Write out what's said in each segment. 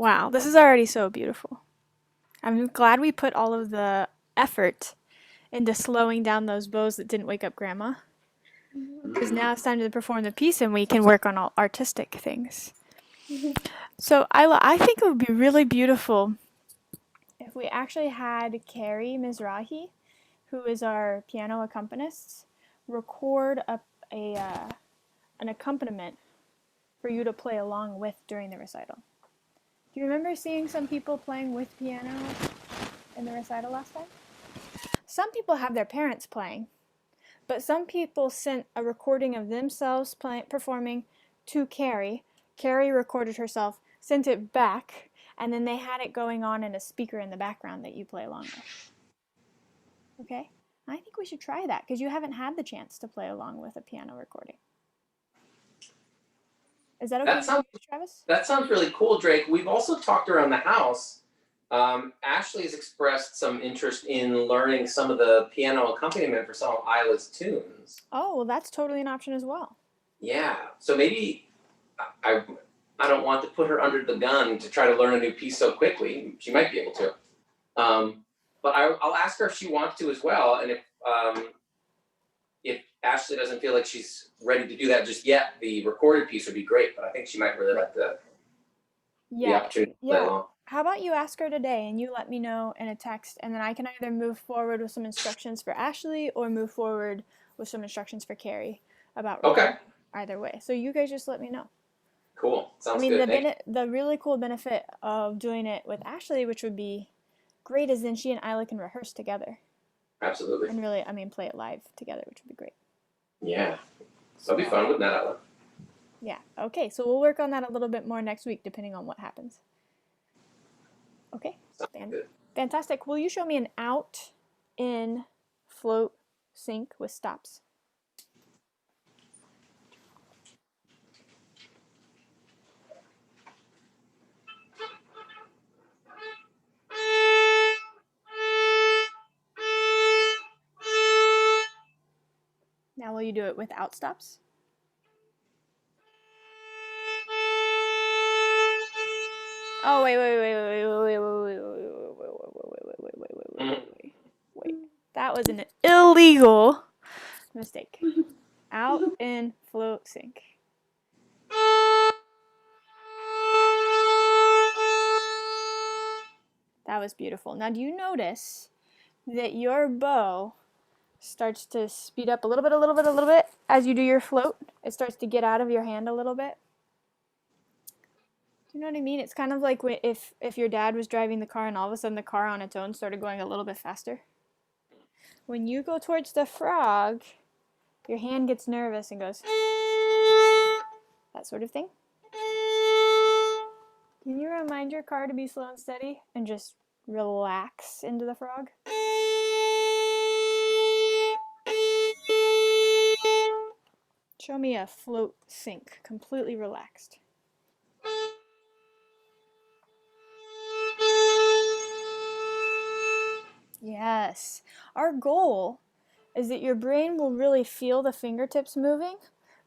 Wow, this is already so beautiful. I'm glad we put all of the effort into slowing down those bows that didn't wake up Grandma. Because now it's time to perform the piece and we can work on all artistic things. So, Isla, I think it would be really beautiful if we actually had Carrie Mizrahi, who is our piano accompanist, record a an accompaniment for you to play along with during the recital. Do you remember seeing some people playing with piano in the recital last time? Some people have their parents playing, but some people sent a recording of themselves performing to Carrie. Carrie recorded herself, sent it back, and then they had it going on in a speaker in the background that you play along with. Okay? I think we should try that because you haven't had the chance to play along with a piano recording. Is that okay That with you, sounds Travis? that sounds really cool, Drake. We've also talked around the house. Ashley has expressed some interest in learning some of the piano accompaniment for some of Isla's tunes. Oh, well, that's totally an option as well. Yeah, so maybe I I don't want to put her under the gun to try to learn a new piece so quickly. She might be able to, but I'll ask her if she wants to as well, and if Ashley doesn't feel like she's ready to do that just yet, the recorded piece would be great. But I think she might really like the opportunity to play Yeah. along. How about you ask her today and you let me know in a text, and then I can either move forward with some instructions for Ashley or move forward with some instructions for Carrie about Okay, recording. Either way. So you guys just let me know. cool. I Sounds mean, good. Thank you. the really cool benefit of doing it with Ashley, which would be great, is then she and Isla can rehearse together Absolutely. and really, I mean, play it live together, which would be great. Yeah, that'll be fun with that, Ella. Yeah. Okay. So we'll work on that a little bit more next week, depending on what happens. Okay. Sounds good. Fantastic. Will you show me an out, in, float, sync with stops? Now will you do it without stops? Oh, wait. That was an illegal mistake. Out, in, float, sync. That was beautiful. Now, do you notice that your bow starts to speed up a little bit as you do your float? It starts to get out of your hand a little bit. Do you know what I mean? It's kind of like if your dad was driving the car and all of a sudden the car on its own started going a little bit faster. When you go towards the frog, your hand gets nervous and goes that sort of thing. Can you remind your car to be slow and steady and just relax into the frog? Show me a float sync, completely relaxed. Yes. Our goal is that your brain will really feel the fingertips moving,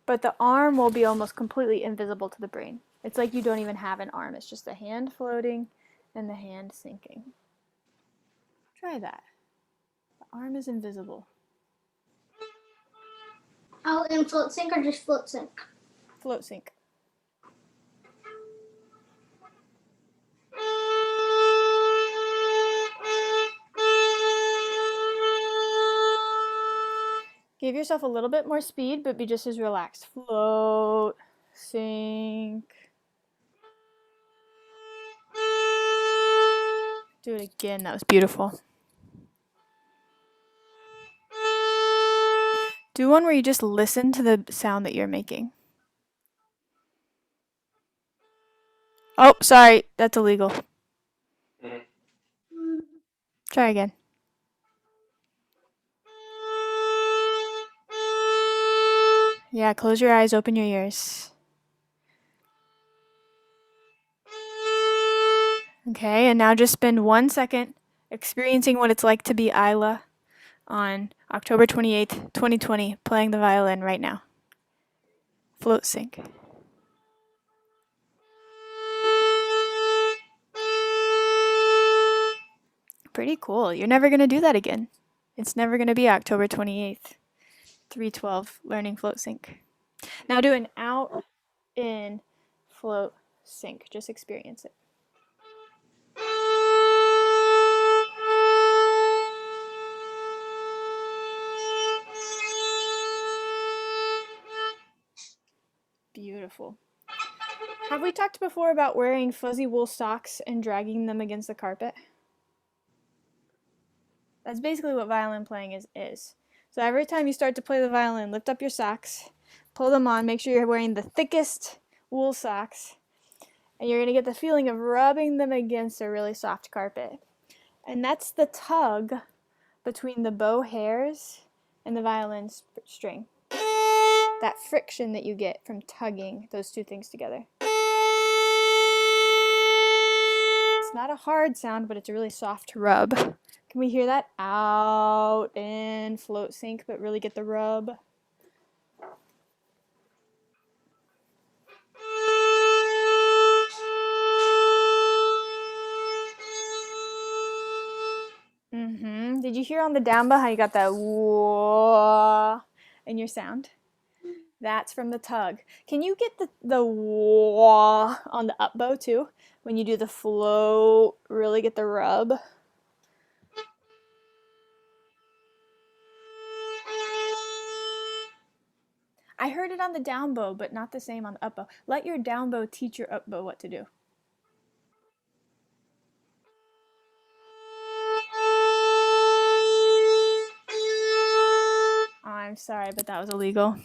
but the arm will be almost completely invisible to the brain. It's like you don't even have an arm. It's just the hand floating and the hand sinking. Try that. The arm is invisible. Out in float sync or just float sync? Float sync. Give yourself a little bit more speed, but be just as relaxed. Float, sync. Do it again. That was beautiful. Do one where you just listen to the sound that you're making. Oh, sorry. That's illegal. Try again. Yeah, close your eyes, open your ears. Okay, and now just spend 1 second experiencing what it's like to be Isla on October 28th, 2020, playing the violin right now. Float sync. pretty cool. You're never going to do that again. It's never going to be October 28th, 312, learning float sync. Now do an out, in, float, sync. Just experience it. Beautiful. Have we talked before about wearing fuzzy wool socks and dragging them against the carpet? That's basically what violin playing is. So every time you start to play the violin, lift up your socks, pull them on, make sure you're wearing the thickest wool socks, and you're going to get the feeling of rubbing them against a really soft carpet. And that's the tug between the bow hairs and the violin string. That friction that you get from tugging those two things together. It's not a hard sound, but it's a really soft rub. Can we hear that? Out, in, float, sync, but really get the rub. Did you hear on the down bow how you got that whoa in your sound? That's from the tug. Can you get the whoa on the up bow too? When you do the float, really get the rub. I heard it on the down bow, but not the same on the up bow. Let your down bow teach your up bow what to do. I'm sorry, but that was illegal.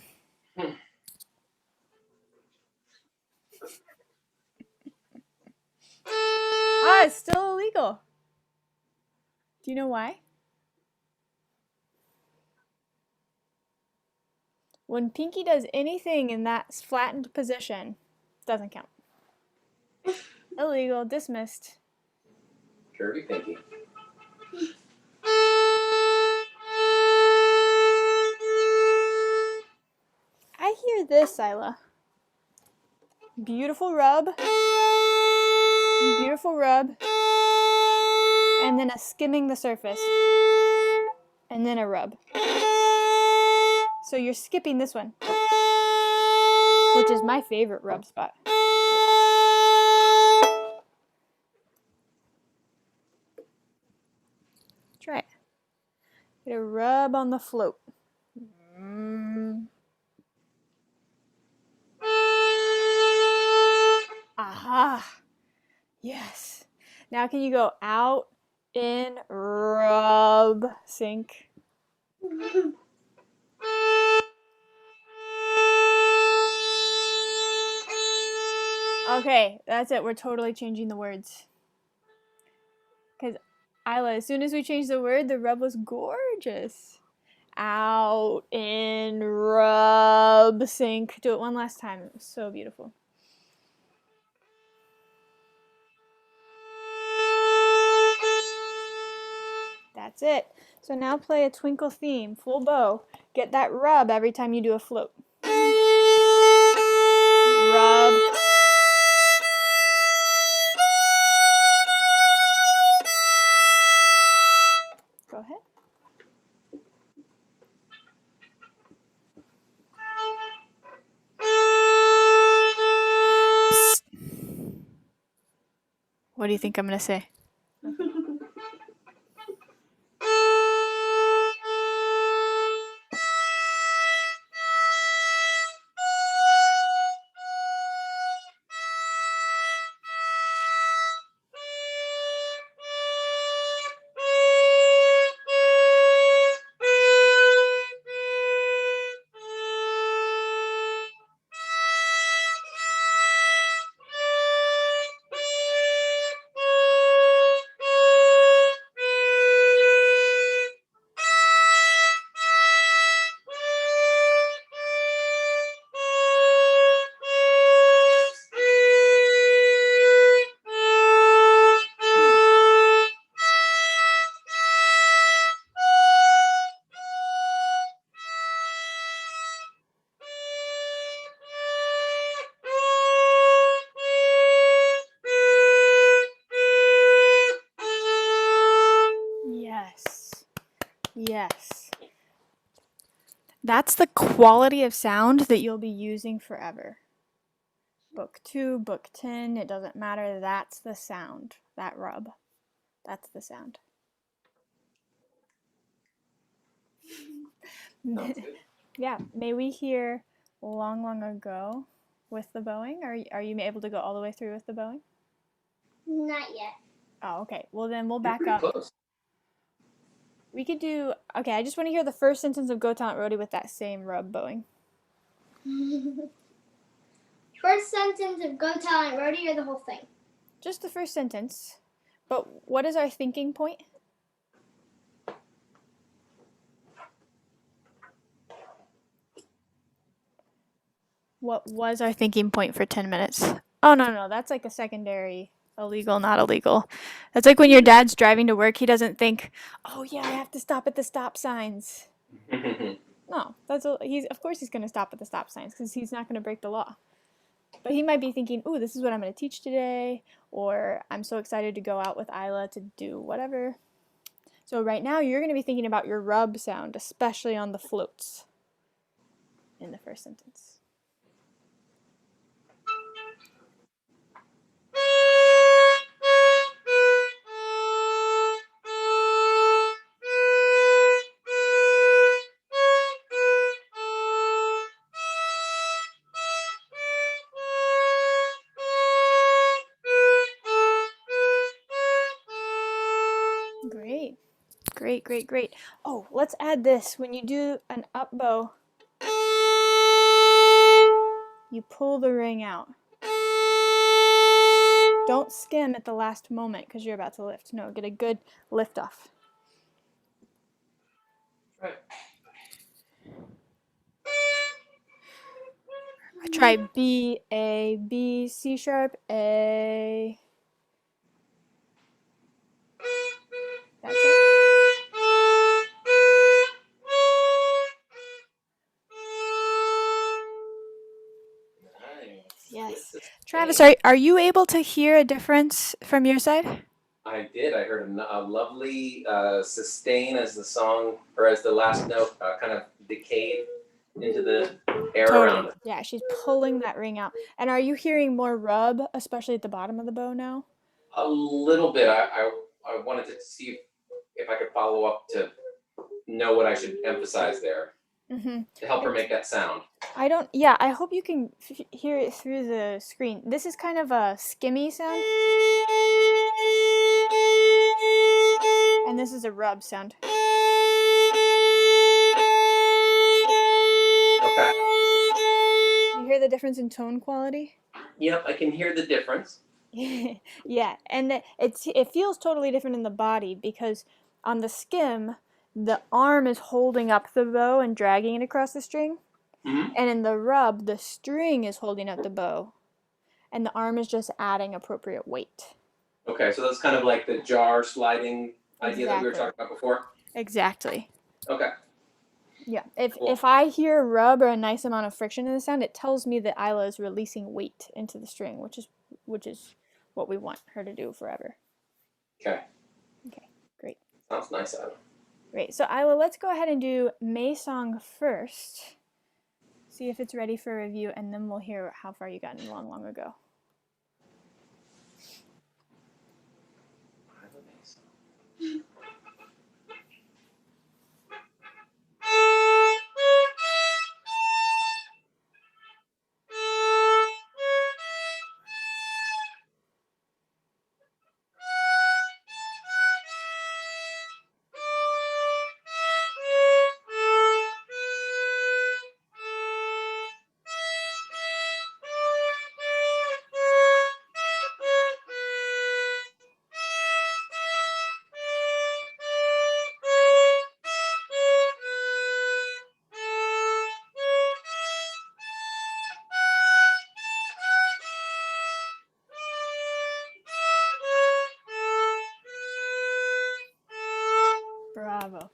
Ah, it's still illegal. Do you know why? When Pinky does anything in that flattened position, doesn't count. Illegal, dismissed. Kirby Pinky. I hear this, Isla. Beautiful rub. Beautiful rub. And then a skimming the surface. And then a rub. So you're skipping this one, which is my favorite rub spot. Try it. Get a rub on the float. Aha! Yes. Now can you go out, in, rub, sync? Okay, that's it. We're totally changing the words. Because Isla, as soon as we changed the word, the rub was gorgeous. Out, in, rub, sync. Do it one last time. It was so beautiful. That's it. So now play a twinkle theme, full bow. Get that rub every time you do a float. Rub. Go ahead. Psst. What do you think I'm going to say? Yes. That's the quality of sound that you'll be using forever. Book 2, book 10, it doesn't matter. That's the sound. That rub. That's the sound. Sounds good. Yeah. May we hear long, long ago with the bowing? Are you able to go all the way through with the bowing? Not yet. Oh, okay. Well, then we'll You're back pretty up. close. We could do. Okay, I just want to hear the first sentence of Go Talent Roadie with that same rub bowing. First sentence of Go Talent Roadie or the whole thing? Just the first sentence. But what is our thinking point? What was our thinking point for 10 minutes? Oh, no, that's like a secondary illegal, not illegal. That's like when your dad's driving to work, he doesn't think, oh, yeah, I have to stop at the stop signs. No, of course he's going to stop at the stop signs because he's not going to break the law. But he might be thinking, ooh, this is what I'm going to teach today, or I'm so excited to go out with Isla to do whatever. So right now you're going to be thinking about your rub sound, especially on the floats in the first sentence. Great. Great, great, great. Oh, let's add this. When you do an up bow, you pull the ring out. Don't skim at the last moment because you're about to lift. No, get a good lift off. Right. I try B, A, B, C sharp, A. That's it. Nice. Yes. Good Travis, sustain. are you able to hear a difference from your side? I did. I heard a lovely sustain as the song, or as the last note kind of decayed into the air around it. Yeah, she's pulling that ring out. And are you hearing more rub, especially at the bottom of the bow now? A little bit. I wanted to see if I could follow up to know what I should emphasize there to help her make that sound. I hope you can hear it through the screen. This is kind of a skimmy sound. And this is a rub sound. Okay. You hear the difference in tone quality? Yep, I can hear the difference. Yeah, and it feels totally different in the body because on the skim, the arm is holding up the bow and dragging it across the string. Mm-hmm. And in the rub, the string is holding up the bow, and the arm is just adding appropriate weight. Okay, so that's kind of like the jar sliding idea that we were talking about before. Exactly. Okay. Yeah. Cool. If I hear a rub or a nice amount of friction in the sound, it tells me that Isla is releasing weight into the string, which is what we want her to do forever. Okay. Okay. Great. Sounds nice, Adam. Great. So Isla, let's go ahead and do May song first. See if it's ready for review, and then we'll hear how far you got in long, long ago. Bravo.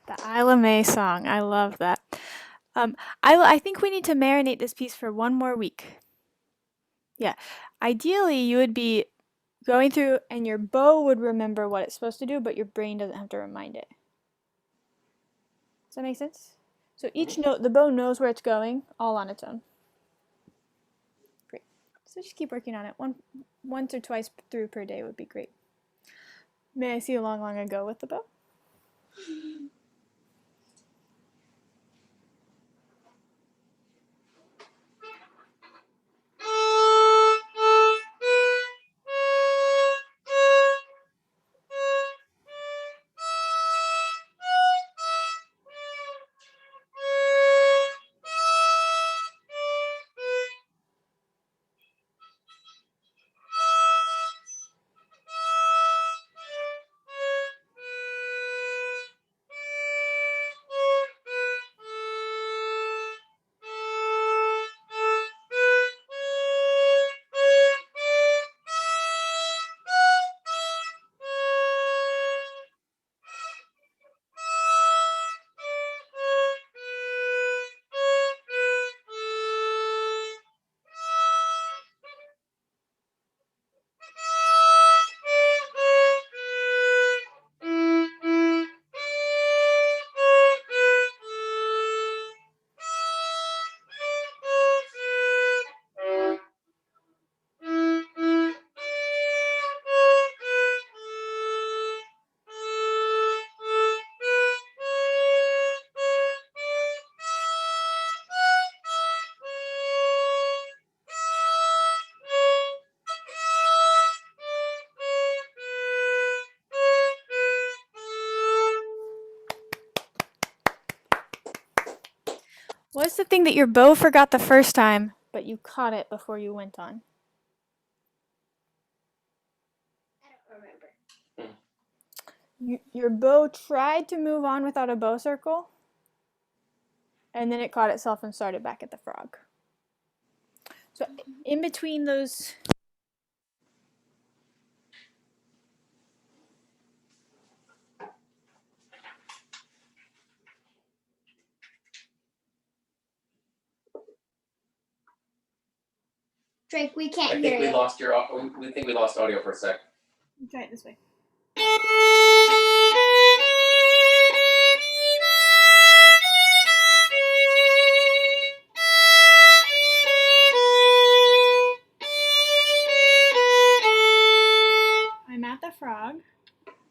The Isla May song. I love that. I think we need to marinate this piece for one more week. Yeah. Ideally, you would be going through, and your bow would remember what it's supposed to do, but your brain doesn't have to remind it. Does that make sense? So each note, the bow knows where it's going, all on its own. Great. So just keep working on it. Once or twice through per day would be great. May I see a long ago with the bow? What's the thing that your bow forgot the first time, but you caught it before you went on? I don't remember. Your bow tried to move on without a bow circle, and then it caught itself and started back at the frog. So in between those... Drake, we I can't think hear we you. lost your. We think we lost audio for a sec. Try it this way. I'm at the frog.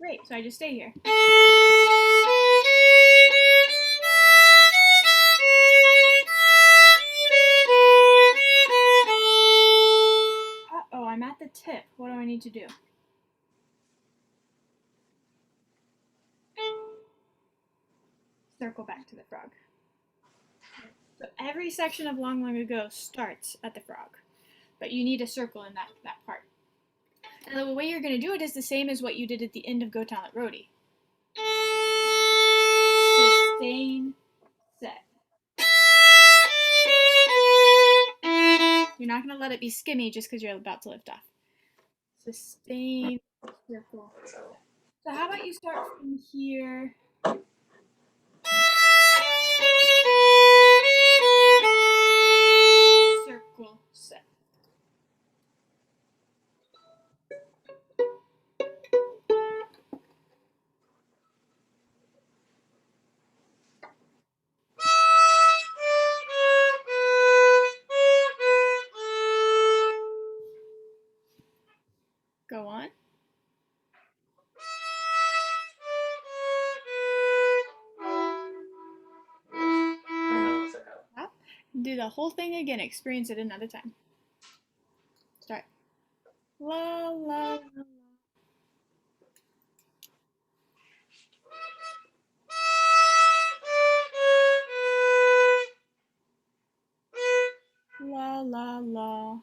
Great, so I just stay here. Uh-oh, I'm at the tip. What do I need to do? Circle back to the frog. So every section of Long Ago starts at the frog, but you need a circle in that part. And the way you're going to do it is the same as what you did at the end of Go Talent Roadie. Sustain, set. You're not going to let it be skimmy just because you're about to lift off. Sustain, circle. So how about you start from here? Circle, set. Go on. Stop. Do the whole thing again. Experience it another time. Start. La la la la la la.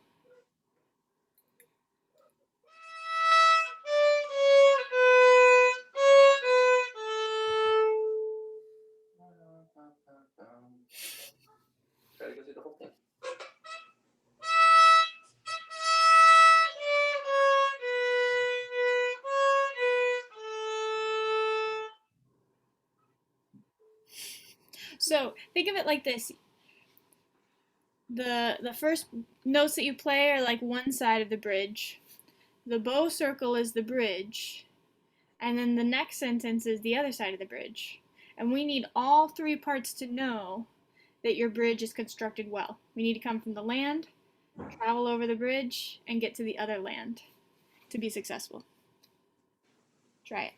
Try to go through the whole thing. So think of it like this. The first notes that you play are like one side of the bridge. the bow circle is the bridge, and then the next sentence is the other side of the bridge. And we need all three parts to know that your bridge is constructed well. We need to come from the land, travel over the bridge, and get to the other land to be successful. Try it.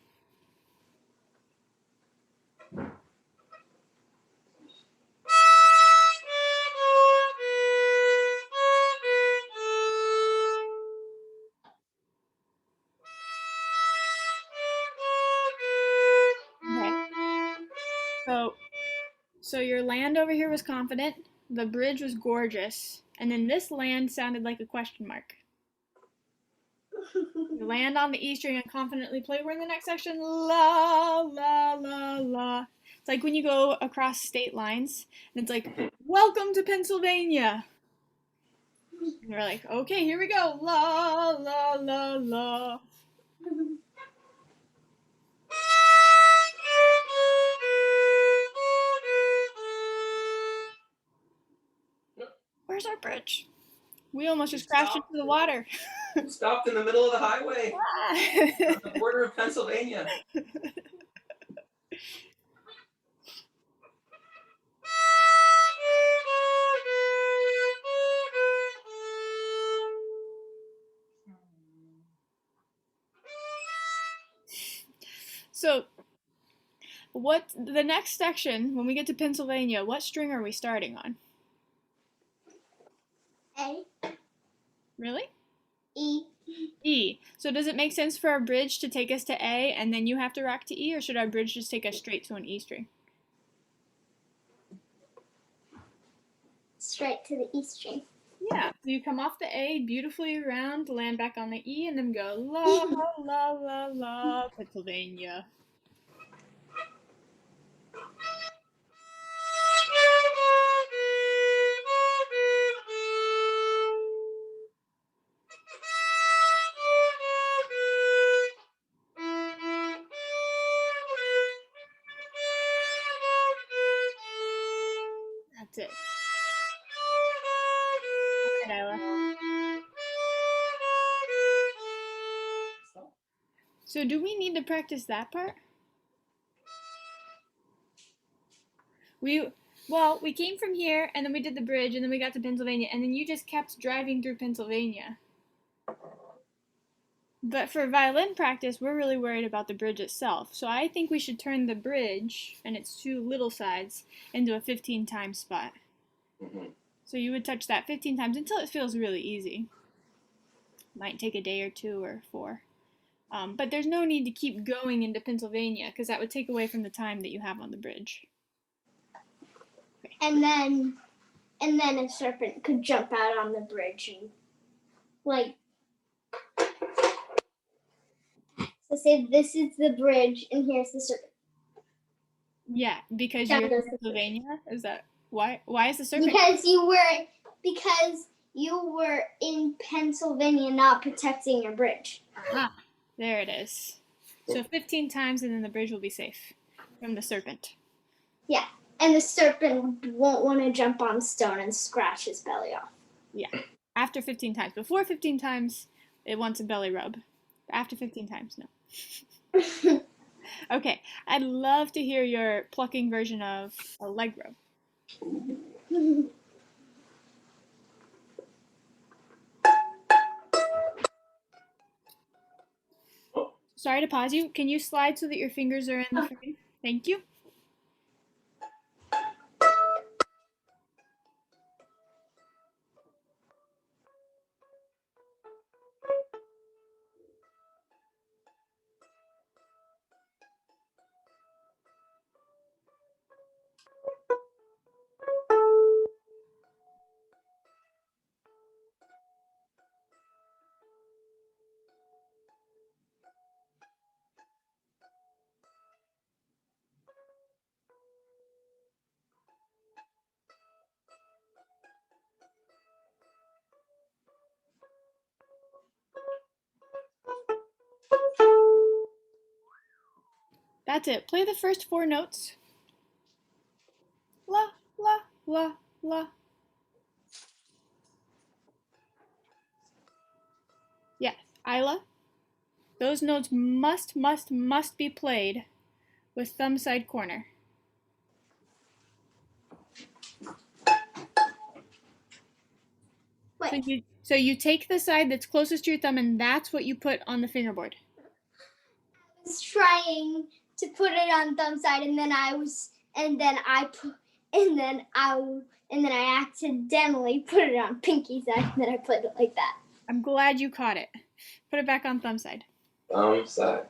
Okay. So your land over here was confident, the bridge was gorgeous, and then this land sounded like a question mark. You land on the E string and confidently play. We're in the next section. La, la, la, la. It's like when you go across state lines and it's like, welcome to Pennsylvania. And you're like, okay, here we go. La, la, la, la. Where's our bridge? We almost just crashed into the water. Stopped in the middle of the highway on the border of Pennsylvania. So, what the next section, when we get to Pennsylvania, what string are we starting on? A, Really? E. E. So does it make sense for our bridge to take us to A and then you have to rock to E, or should our bridge just take us straight to an E string? Straight to the E string. Yeah. So you come off the A beautifully around, land back on the E, and then go la la la la Pennsylvania. That's it. All right, Isla. So do we need to practice that part? We came from here and then we did the bridge and then we got to Pennsylvania and then you just kept driving through Pennsylvania. But for violin practice, we're really worried about the bridge itself. So I think we should turn the bridge and its two little sides into a 15 time spot. So you would touch that 15 times until it feels really easy. Might take a day or two or four. But there's no need to keep going into Pennsylvania because that would take away from the time that you have on the bridge. Okay. And then a serpent could jump out on the bridge and like. So say this is the bridge and here's the serpent. Yeah, because That you're goes in the Pennsylvania. Is that why? Why is the serpent? Because you were in Pennsylvania not protecting your bridge. Aha, there it is. So 15 times and then the bridge will be safe from the serpent. Yeah, and the serpent won't want to jump on stone and scratch his belly off. Yeah, after 15 times. Before 15 times, it wants a belly rub. After 15 times, no. Okay, I'd love to hear your plucking version of a leg rub. Sorry to pause you. Can you slide so that your fingers are in the frame? Thank you. That's it. Play the first four notes. La, la, la, la. Yeah, Isla, those notes must be played with thumb side corner. What? So you take the side that's closest to your thumb, and that's what you put on the fingerboard. I was trying to put it on thumb side, and then I accidentally put it on pinky side, and then I put it like that. I'm glad you caught it. Put it back on thumb side. Thumb side.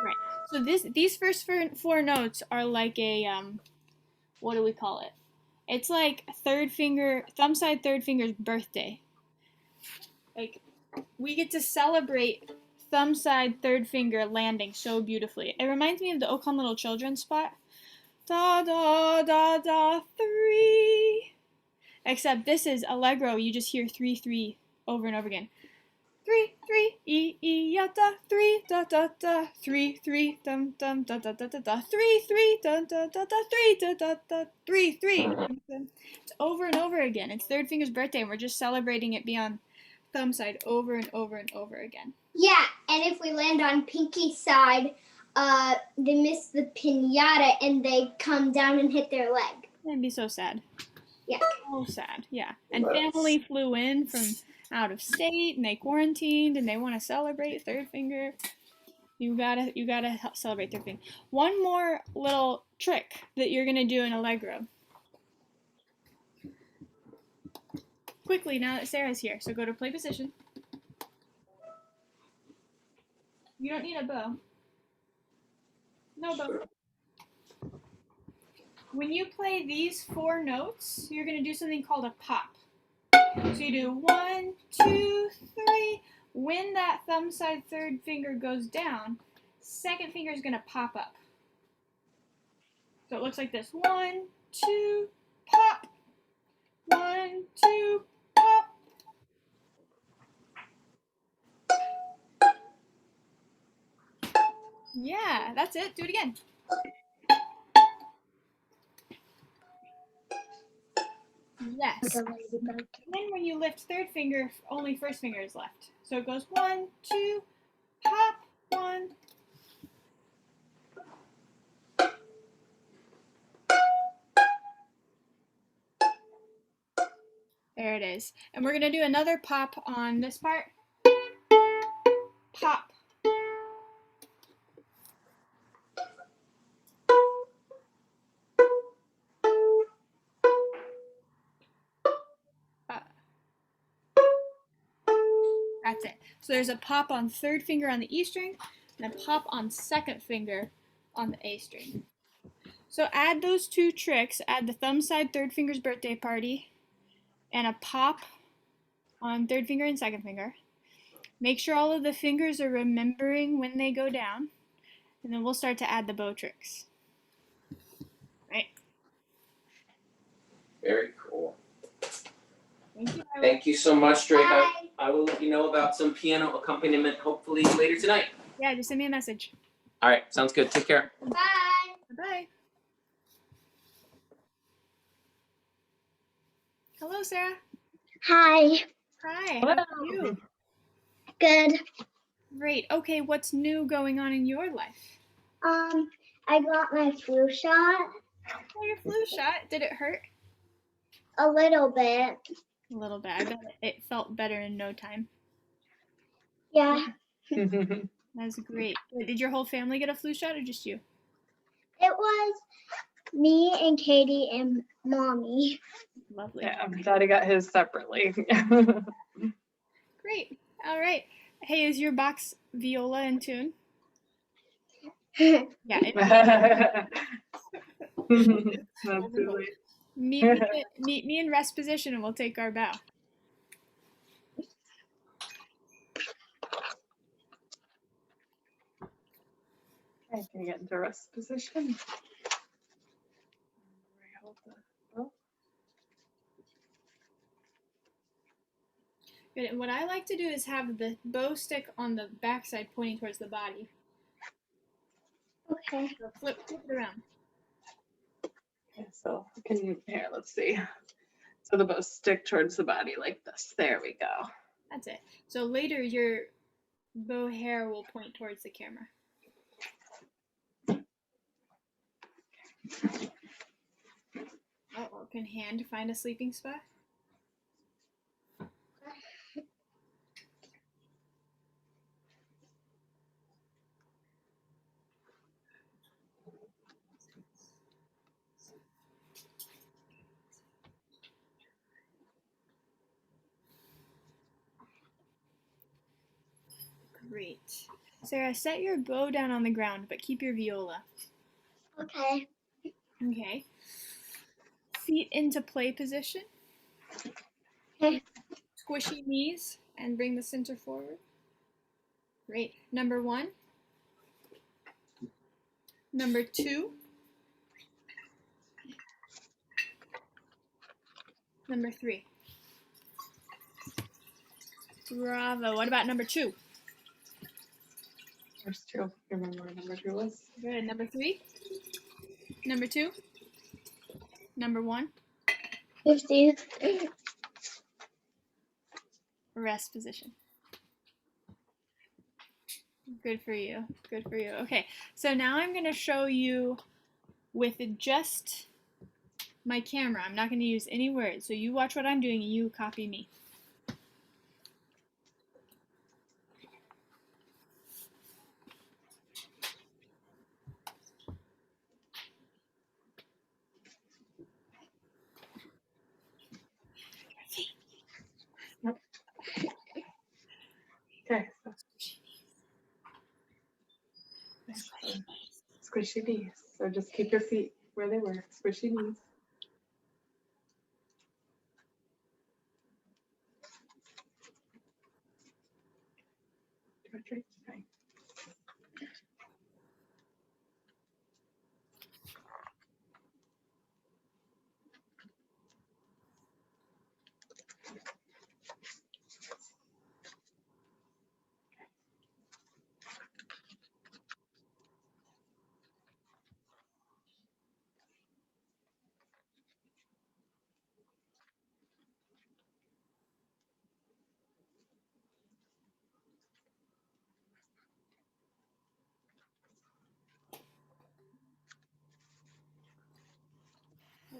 Right. So these first four notes are like a what do we call it? It's like thumb side third finger's birthday. Like we get to celebrate thumb side third finger landing so beautifully. It reminds me of the O Come Little Children spot. Da da da da 3. Except this is allegro. You just hear 3 over and over again. 3 yata 3 da da da 3 dum dum da da da da da 3 dum da da da 3 da da da 3. It's over and over again. It's third finger's birthday, and we're just celebrating it beyond thumb side over and over and over again. Yeah, and if we land on pinky side, they miss the piñata and they come down and hit their leg. That'd be so sad. Yeah. So sad. Yeah. And family flew in from out of state, and they quarantined, and they want to celebrate third finger. You gotta celebrate third finger. One more little trick that you're gonna do in allegro. Quickly, now that Sarah's here. So go to play position. You don't need a bow. No bow. When you play these 4 notes, you're going to do something called a pop. So you do 1, 2, 3. When that thumb side third finger goes down, second finger is going to pop up. So it looks like this. 1, 2, pop. 1, 2, pop. Yeah, that's it. Do it again. Yes. Then when you lift third finger, only first finger is left. So it goes 1, 2, pop, 1. There it is. And we're going to do another pop on this part. Pop. That's it. So there's a pop on third finger on the E string and a pop on second finger on the A string. So add those 2 tricks. Add the thumb side third finger's birthday party and a pop on third finger and second finger. Make sure all of the fingers are remembering when they go down, and then we'll start to add the bow tricks. Right? Very cool. Thank you. Thank you so much, Drake. Bye. I will let you know about some piano accompaniment hopefully later tonight. Yeah, just send me a message. All right, sounds good. Take care. Bye. Bye. Hello, Sarah. Hi. Hi. Hello. How are you? Good. Great. Okay, what's new going on in your life? I got my flu shot. Oh, your flu shot. Did it hurt? A little bit. A little bit. I bet it felt better in no time. Yeah. That's great. Did your whole family get a flu shot or just you? It was me and Katie and Mommy. Lovely. Yeah, Daddy got his separately. Great. All right. Hey, is your box viola in tune? Yeah. Yeah. Absolutely. Meet me in rest position and we'll take our bow. Okay, can you get into rest position? Good. And what I like to do is have the bow stick on the backside pointing towards the body. Okay. So flip it around. Okay, so here, let's see. So the bow stick towards the body like this. There we go. That's it. So later your bow hair will point towards the camera. Uh-oh, can hand find a sleeping spot? Great. Sarah, set your bow down on the ground, but keep your viola. Okay. Okay. Feet into play position. Okay. Squishy knees and bring the center forward. Great. Number 1. Number 2. Number 3. Bravo. What about number 2? There's two. Remember what number 2 was? Good. Number 3. Number 2. Number 1. 50. Rest position. Good for you. Good for you. Okay. So now I'm going to show you with just my camera. I'm not going to use any words. So you watch what I'm doing and you copy me. Okay, so squishy knees. So just keep your feet where they were. Squishy knees. Okay.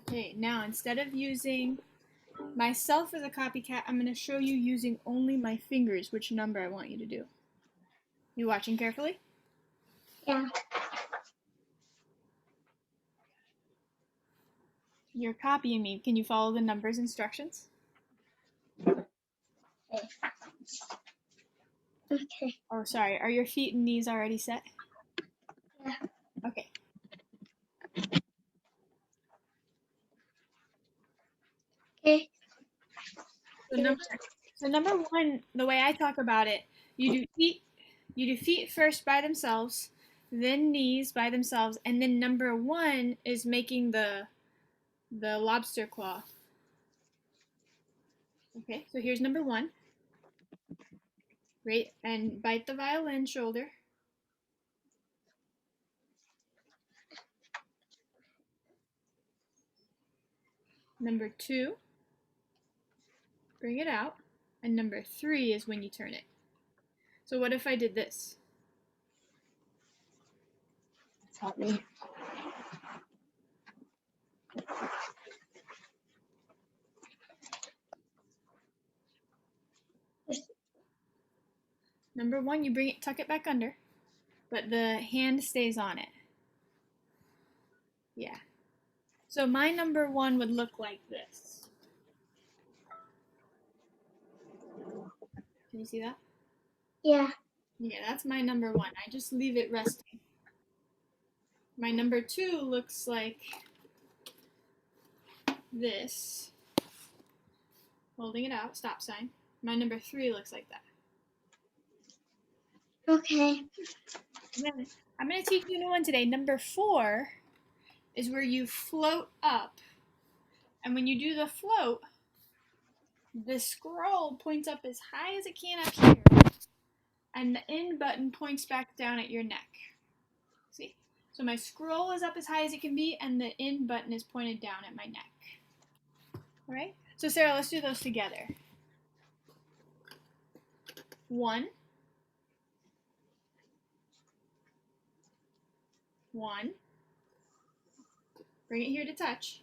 Okay, now instead of using myself as a copycat, I'm going to show you using only my fingers which number I want you to do. You watching carefully? Yeah. You're copying me. Can you follow the numbers instructions? Okay. Oh, sorry. Are your feet and knees already set? Yeah. Okay. Okay. So number 1, the way I talk about it, you do feet first by themselves, then knees by themselves, and then number 1 is making the lobster claw. Okay, so here's number 1. Great, and bite the violin shoulder. Number 2, bring it out, and number 3 is when you turn it. So what if I did this? It's not me. Number 1, you bring it, tuck it back under, but the hand stays on it. Yeah. So my number 1 would look like this. Can you see that? Yeah. Yeah, that's my number 1. I just leave it resting. My number 2 looks like this. Holding it out, stop sign. My number 3 looks like that. Okay. I'm going to teach you a new one today. Number 4 is where you float up. And when you do the float, the scroll points up as high as it can up here. And the end button points back down at your neck. See? So my scroll is up as high as it can be, and the end button is pointed down at my neck. All right? So Sarah, let's do those together. 1, 1. Bring it here to touch.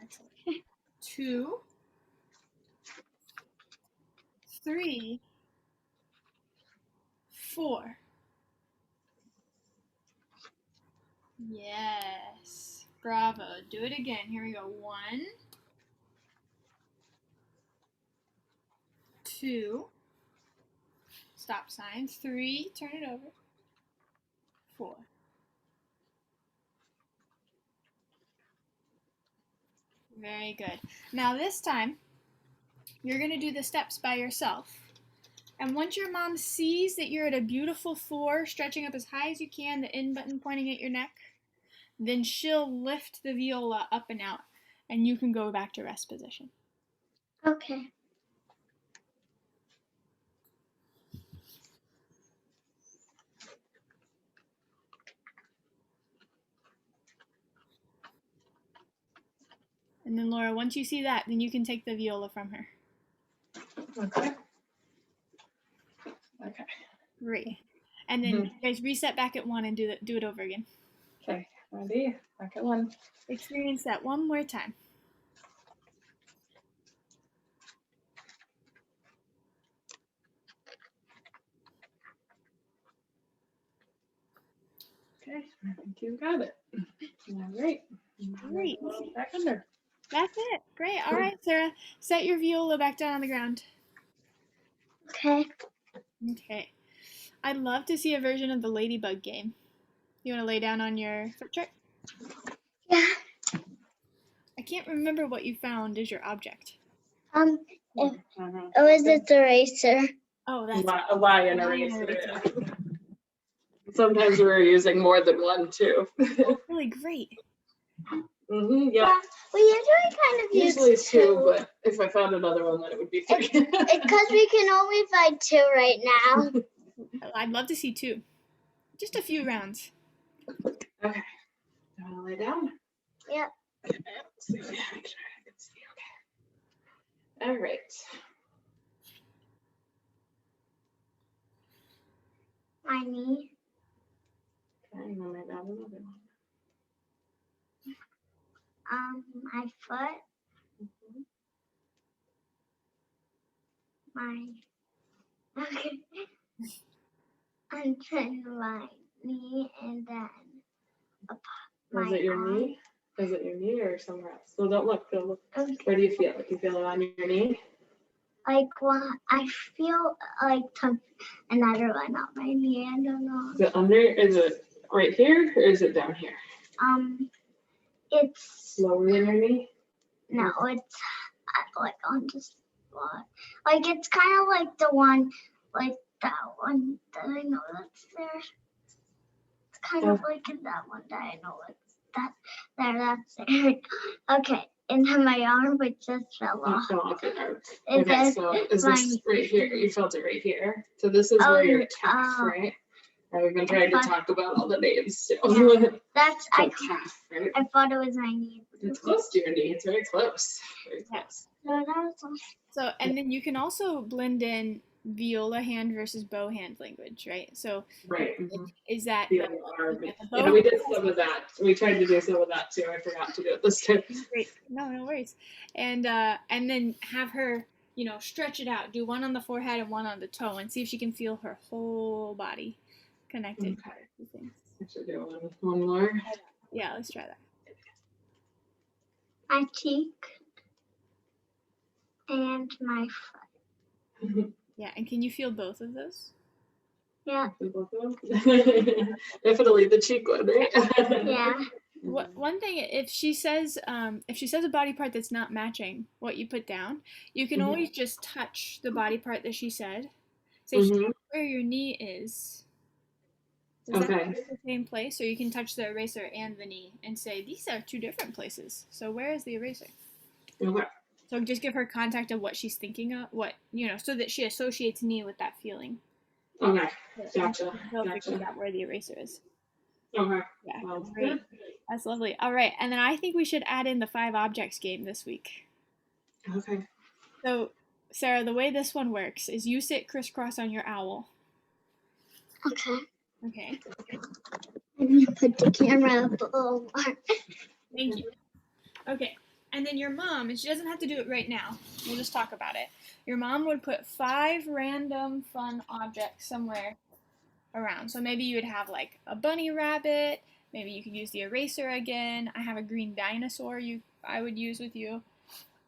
Excellent. 2, 3, 4. Yes. Bravo. Do it again. Here we go. 1, 2. Stop sign. 3. Turn it over. 4. Very good. Now this time, you're going to do the steps by yourself. And once your mom sees that you're at a beautiful 4, stretching up as high as you can, the in button pointing at your neck, then she'll lift the viola up and out, and you can go back to rest position. Okay. And then Laura, once you see that, then you can take the viola from her. Okay. Okay. Great. And then you guys reset back at 1 and do it over again. Okay. Ready? Back at 1. Experience that one more time. Okay. I think you got it. All right. Great. Back under. That's it. Great. All right, Sarah. Set your viola back down on the ground. Okay. Okay. I'd love to see a version of the ladybug game. You want to lay down on your flip chart? Yeah. I can't remember what you found as your object. It was its eraser. Oh, that's A lion eraser. Yeah. Sometimes we're using more than one too. really great. Yeah. We usually kind of Usually use two, but if I found another one, then it would be 3. because we can only find 2 right now. I'd love to see 2. Just a few rounds. Okay. You want to lay down? Yep. Let's see. Make sure I can see. Okay. All right. My knee. Okay, and then lay down another one. My foot. Okay. And then my knee, and then Was it your arm. knee? Is it your knee or somewhere else? So don't look. Don't look. Okay. Where do you feel it? You feel it on your knee? Like I feel like another one on my knee. I don't know. Is it under? Is it right here or is it down here? It's Lower than your knee? no, it's like on the spot. Like it's kind of like the one, like that one that I know that's there. It's kind of like in that one that I know it's that there. That's there. Okay, and then my arm, but just fell off. Oh, okay. It Okay, says so is my- this right here? You felt it right here. So this is where you're calf, oh. right? And we've been trying to talk about all the names too. Yeah. That's So calf, right? I thought it was my knee. It's close to your knee. It's very close. Very close. So that was all. So, and then you can also blend in viola hand versus bow hand language, right? So, Right. Mm-hmm. is that The arm. Yeah, we did some of that. We tried to do some of that too. I forgot to do it this time. great? No worries. And then have her, stretch it out. Do one on the forehead and one on the toe, and see if she can feel her whole body connected Okay. to things. I should do one more. Yeah, let's try that. My cheek and my foot. Yeah, and can you feel both of those? Yeah. Definitely the cheek one, right? Yeah. One thing, if she says a body part that's not matching what you put down, you can always just touch the body part that she said. Say where your knee is. Does that in the same place? Or you can touch the eraser and the knee and say, these are 2 different places. So where is the eraser? Okay. So just give her contact of what she's thinking of, so that she associates knee with that feeling. Okay. Gotcha. They'll figure out where the eraser is. Okay. Yeah. Well, Great. That's lovely. All right. And then I think we should add in the 5 objects game this week. Okay. So Sarah, the way this one works is you sit crisscross on your owl. Okay. Okay. I'm gonna put the camera up a little more. Thank you. Okay. And then your mom, and she doesn't have to do it right now. We'll just talk about it. Your mom would put 5 random fun objects somewhere around. So maybe you would have like a bunny rabbit. Maybe you could use the eraser again. I have a green dinosaur I would use with you.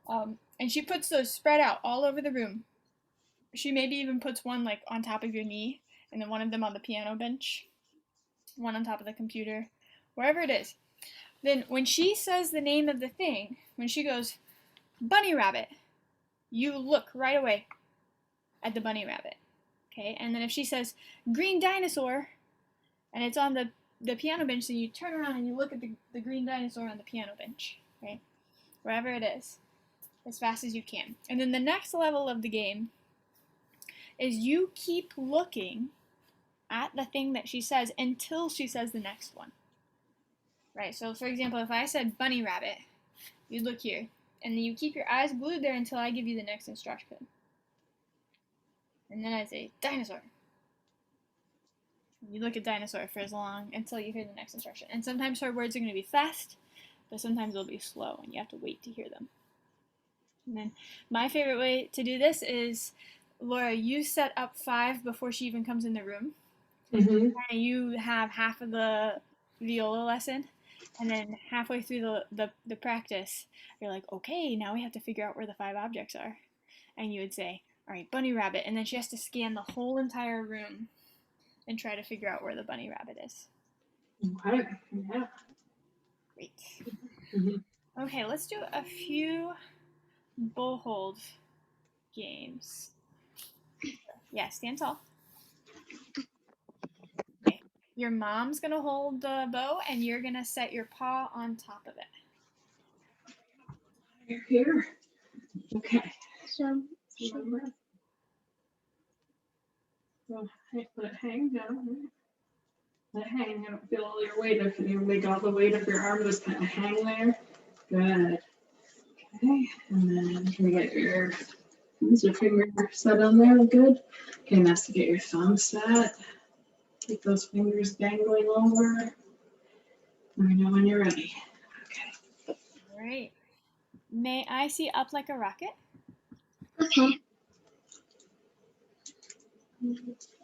And she puts those spread out all over the room. She maybe even puts one like on top of your knee, and then one of them on the piano bench, one on top of the computer, wherever it is. Then when she says the name of the thing, when she goes, bunny rabbit, you look right away at the bunny rabbit. Okay, and then if she says green dinosaur, and it's on the piano bench, then you turn around and you look at the green dinosaur on the piano bench, right? Wherever it is, as fast as you can. And then the next level of the game is you keep looking at the thing that she says until she says the next one. Right, so for example, if I said bunny rabbit, you'd look here, and then you keep your eyes glued there until I give you the next instruction. And then I say dinosaur. You look at dinosaur for as long until you hear the next instruction. And sometimes her words are going to be fast, but sometimes they'll be slow, and you have to wait to hear them. And then my favorite way to do this is, Laura, you set up 5 before she even comes in the room. Mm-hmm. And you have half of the viola lesson, and then halfway through the practice, you're like, okay, now we have to figure out where the 5 objects are. And you would say, all right, bunny rabbit, and then she has to scan the whole entire room and try to figure out where the bunny rabbit is. Okay. Yeah. Great. Mm-hmm. Okay, let's do a few bullhold games. Yeah, stand tall. Okay, your mom's gonna hold the bow, and you're gonna set your paw on top of it. You're here. Okay. So, So let it hang down. Let it hang. I don't feel all your weight. If you make all the weight of your arm just kind of hang there. Good. Okay. And then can we get your finger set on there? Good. Okay, now to get your thumb set. Keep those fingers dangling over. Let me know when you're ready. Okay. All right. May I see up like a rocket? okay.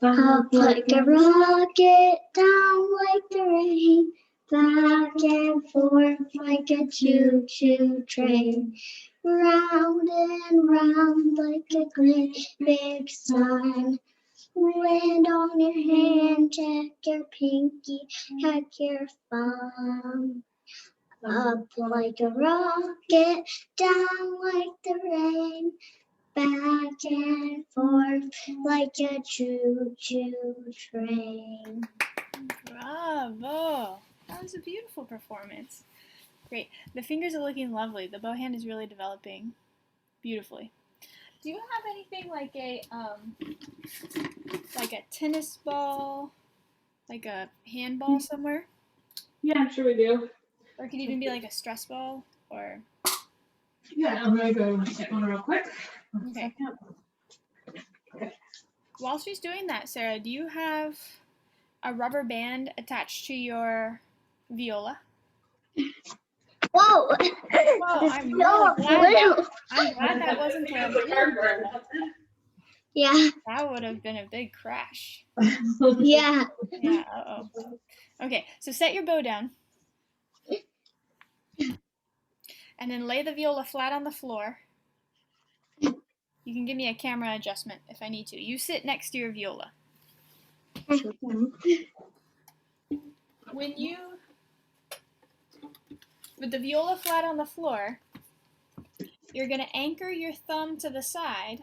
Up like a rocket, down like the rain, back and forth like a choo-choo train, round and round like a great big sun. Wind on your hand, check your pinky, check your thumb. Up like a rocket, down like the rain, back and forth like a choo-choo train. Bravo! That was a beautiful performance. Great. The fingers are looking lovely. The bow hand is really developing beautifully. Do you have anything like a tennis ball, like a handball somewhere? Yeah, I'm sure we do. Or it could even be like a stress ball, or Yeah, I'm gonna go get one real quick. okay. While she's doing that, Sarah, do you have a rubber band attached to your viola? Whoa! Whoa, I'm glad that wasn't a blue. Yeah. That would have been a big crash. Yeah. Yeah, uh-oh. Okay, so set your bow down. And then lay the viola flat on the floor. You can give me a camera adjustment if I need to. You sit next to your viola. With the viola flat on the floor, you're going to anchor your thumb to the side,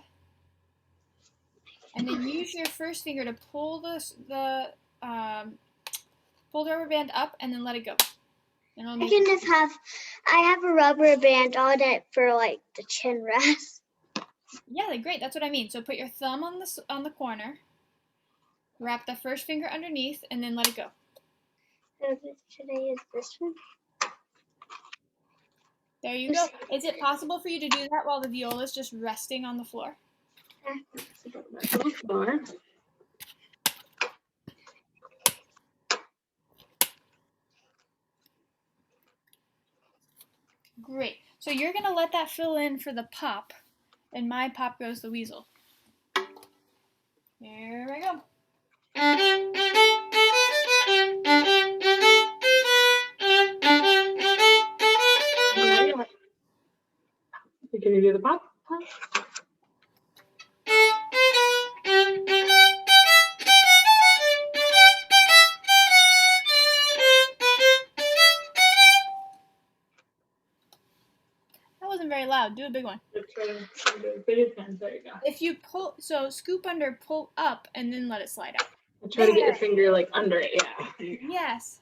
and then use your first finger to pull the rubber band up, and then let it go. And I have a rubber band on it for like the chin rest. Yeah, great. That's what I mean. So put your thumb on the corner, wrap the first finger underneath, and then let it go. So should I use this one? There you go. Is it possible for you to do that while the viola is just resting on the floor? So go back on the floor. Great. So you're going to let that fill in for the pop, and my pop goes the weasel. Here we go. Can you do the pop? That wasn't very loud. Do a big one. Let's try to do big hands. There you go. If you pull, so scoop under, pull up, and then let it slide out. Try to get your finger like under it. Yeah. There you go. Yes.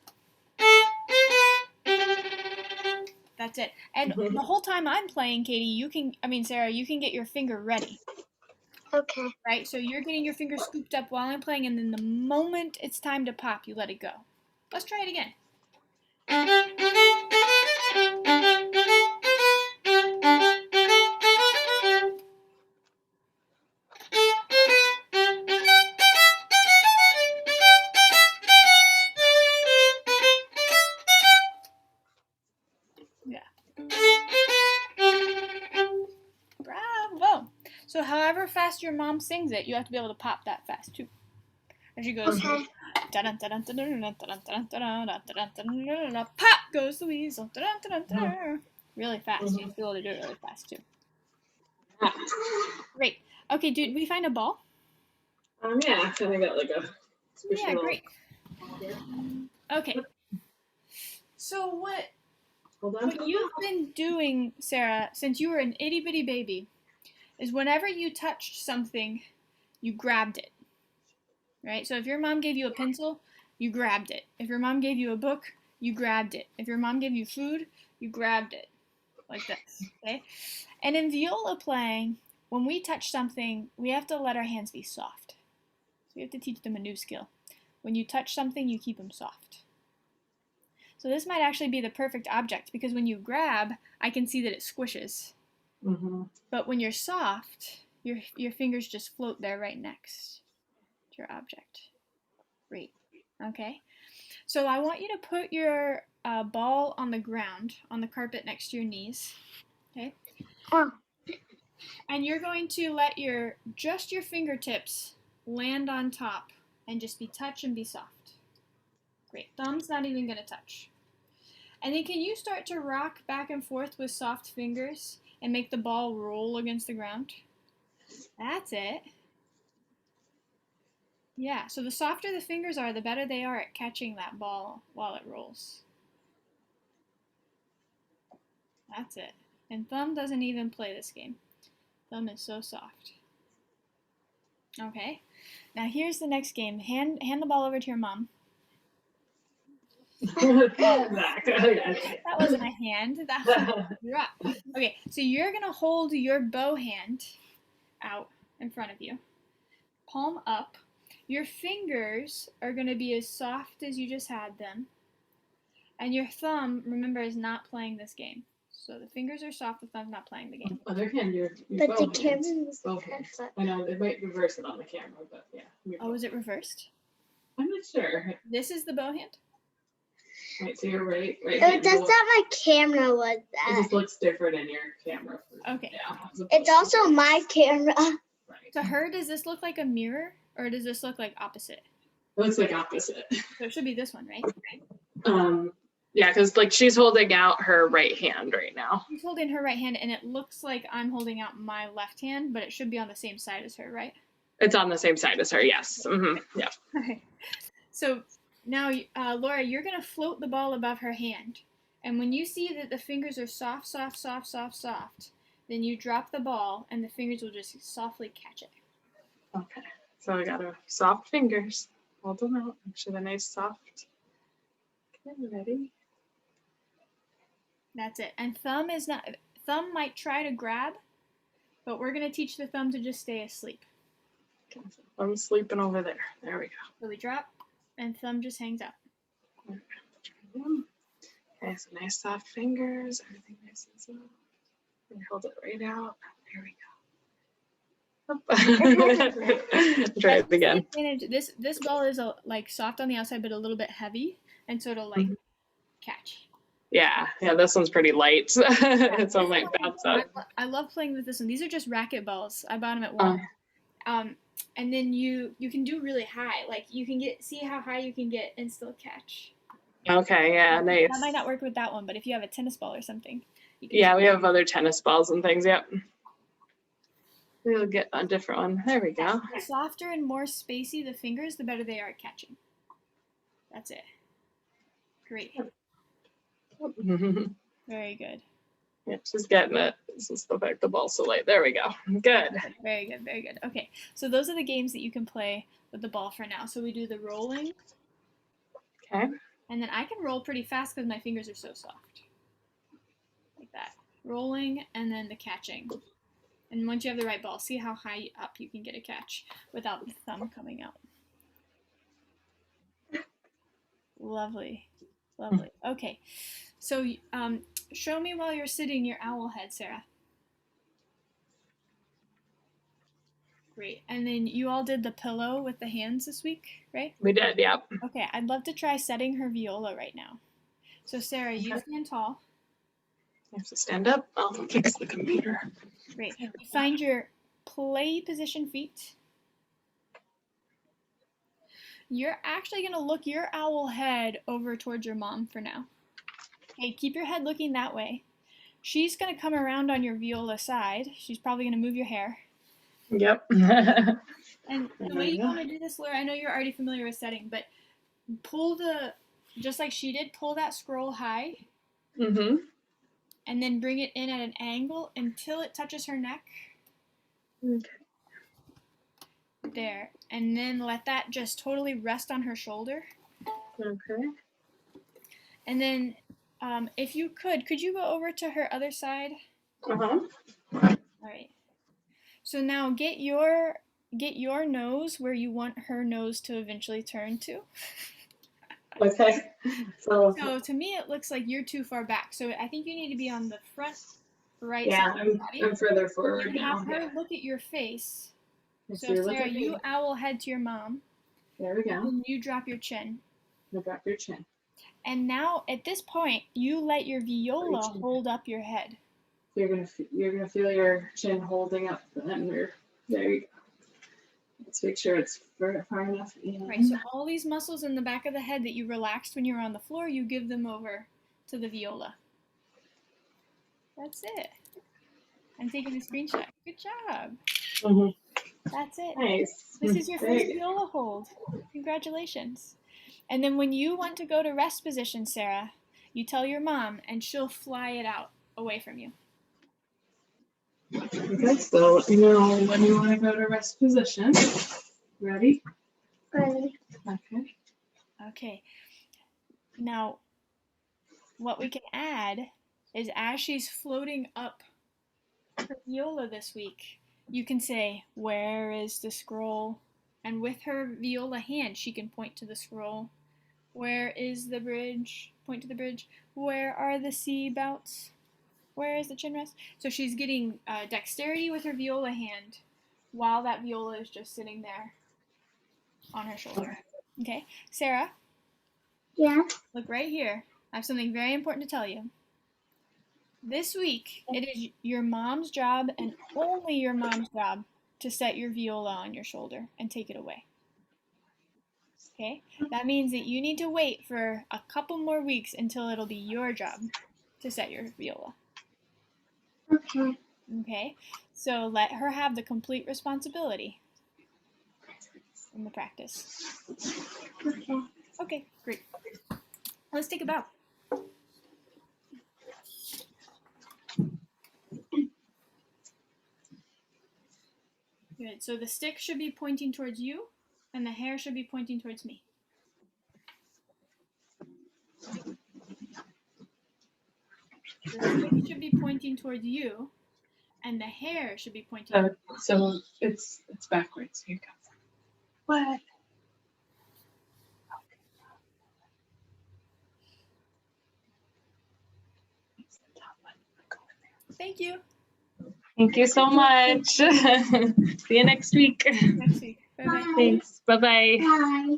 That's it. And Mhm. the whole time I'm playing, Sarah, you can get your finger ready, Okay. right? So you're getting your finger scooped up while I'm playing, and then the moment it's time to pop, you let it go. Let's try it again. Bravo. So however fast your mom sings it, you have to be able to pop that fast too. And she goes, Okay. pop goes the weasel. Really fast. You have to be able to do it really fast too. Great. Okay, did we find a ball? Yeah. So I got like a. Yeah, great. Okay. So what you've been doing, Sarah, since you were an itty bitty baby, is whenever you touched something, you grabbed it. Right? So if your mom gave you a pencil, you grabbed it. If your mom gave you a book, you grabbed it. If your mom gave you food, you grabbed it. Like this. Okay? And in viola playing, when we touch something, we have to let our hands be soft. So we have to teach them a new skill. When you touch something, you keep them soft. So this might actually be the perfect object because when you grab, I can see that it squishes. Mm-hmm. But when you're soft, your fingers just float there right next to your object. Great. Okay. So I want you to put your ball on the ground, on the carpet next to your knees. Okay. Oh. And you're going to let just your fingertips land on top and just be touch and be soft. Great. Thumb's not even going to touch. And then can you start to rock back and forth with soft fingers and make the ball roll against the ground? That's it. Yeah, so the softer the fingers are, the better they are at catching that ball while it rolls. That's it. And Thumb doesn't even play this game. Thumb is so soft. Okay. Now here's the next game. Hand the ball over to your mom. That wasn't a hand. That was a drop. Okay, so you're going to hold your bow hand out in front of you. Palm up. Your fingers are going to be as soft as you just had them. And your thumb, remember, is not playing this game. So the fingers are soft, the thumb's not playing the game. Other hand, your But the bow camera hands. was Both hands. I know, they might reverse it on the camera, but yeah. Oh, is it reversed? I'm not sure. This is the bow hand? Right, so you're right. That's not my camera was It that. just looks different in your camera. Okay. Yeah. It's also my camera. Right. To her, does this look like a mirror or does this look like opposite? It looks like opposite. So it should be this one, right? Yeah, because like she's holding out her right hand right now. She's holding her right hand and it looks like I'm holding out my left hand, but it should be on the same side as her, right? It's on the same side as her, yes. Mm-hmm. Yeah. Okay. So now, Laura, you're going to float the ball above her hand. And when you see that the fingers are soft, soft, soft, soft, soft, then you drop the ball and the fingers will just softly catch it. Okay. So I got soft fingers. Hold them out. Make sure they're nice, soft. Okay, ready? That's it. And thumb might try to grab, but we're going to teach the thumb to just stay asleep. Okay, so I'm sleeping over there. There we go. So we drop, and thumb just hangs out. Okay, so nice soft fingers, everything nice and soft. And hold it right out. There we go. Try it again. This ball is like soft on the outside, but a little bit heavy, and so it'll like catch. Yeah, this one's pretty light. So it might bounce up. I love playing with this one. These are just racket balls. I bought them at Walmart. And then you can do really high. Like you can see how high you can get and still catch. Okay, yeah, nice. That might not work with that one, but if you have a tennis ball or something. Yeah, we have other tennis balls and things. Yep. We'll get a different one. There we go. The softer and more spacey the fingers, the better they are at catching. That's it. Great. Very good. Yeah, she's getting it. This is the fact the ball's so light. There we go. Good. Very good. Very good. Okay, so those are the games that you can play with the ball for now. So we do the rolling. Okay. And then I can roll pretty fast because my fingers are so soft. Like that. Rolling and then the catching. And once you have the right ball, see how high up you can get a catch without the thumb coming out. Lovely. Lovely. Okay. So show me while you're sitting your owl head, Sarah. Great. And then you all did the pillow with the hands this week, right? We did, yep. Okay, I'd love to try setting her viola right now. So Sarah, you stand tall. You have to stand up. I'll fix the computer. Great. You find your play position feet. You're actually going to look your owl head over towards your mom for now. Okay, keep your head looking that way. She's going to come around on your viola side. She's probably going to move your hair. Yep. And the way you want to do this, Laura, I know you're already familiar with setting, but pull just like she did, pull that scroll high. Mm-hmm. And then bring it in at an angle until it touches her neck. Okay. There. And then let that just totally rest on her shoulder. Okay. And then if you could you go over to her other side? Uh-huh. All right. So now get your nose where you want her nose to eventually turn to. Okay. So to me it looks like you're too far back. So I think you need to be on the front right yeah, side of the body. I'm further forward And now. have her look at your face. Let's So see, look Sarah, at me. you owl head to your mom. There we go. And you drop your chin. Now drop your chin. And now at this point, you let your viola hold up your head. You're gonna feel your chin holding up, and there you go. Let's make sure it's far enough in. Right. So all these muscles in the back of the head that you relaxed when you were on the floor, you give them over to the viola. That's it. I'm taking a screenshot. Good job. Mm-hmm. That's it. Nice. This is your first viola hold. Congratulations. And then when you want to go to rest position, Sarah, you tell your mom and she'll fly it out away from you. Okay, so let me know when you want to go to rest position. Ready? Ready. Okay. Okay. Now, what we can add is as she's floating up her viola this week, you can say, "Where is the scroll?" And with her viola hand, she can point to the scroll. "Where is the bridge?" Point to the bridge. "Where are the C bouts?" "Where is the chin rest?" So she's getting dexterity with her viola hand while that viola is just sitting there on her shoulder. Okay, Sarah? Yeah. Look right here. I have something very important to tell you. This week, it is your mom's job and only your mom's job to set your viola on your shoulder and take it away. Okay? That means that you need to wait for a couple more weeks until it'll be your job to set your viola. Okay. Okay? So let her have the complete responsibility in the practice. Okay. Okay, great. Let's take a bow. Good. So the stick should be pointing towards you, and the hair should be pointing towards me. The stick should be pointing towards you, and the hair should be pointing. So it's backwards. Here it comes. What? Thank you. Thank you so much. See you next week. Next week. Bye bye. Thanks. Bye-bye. Bye.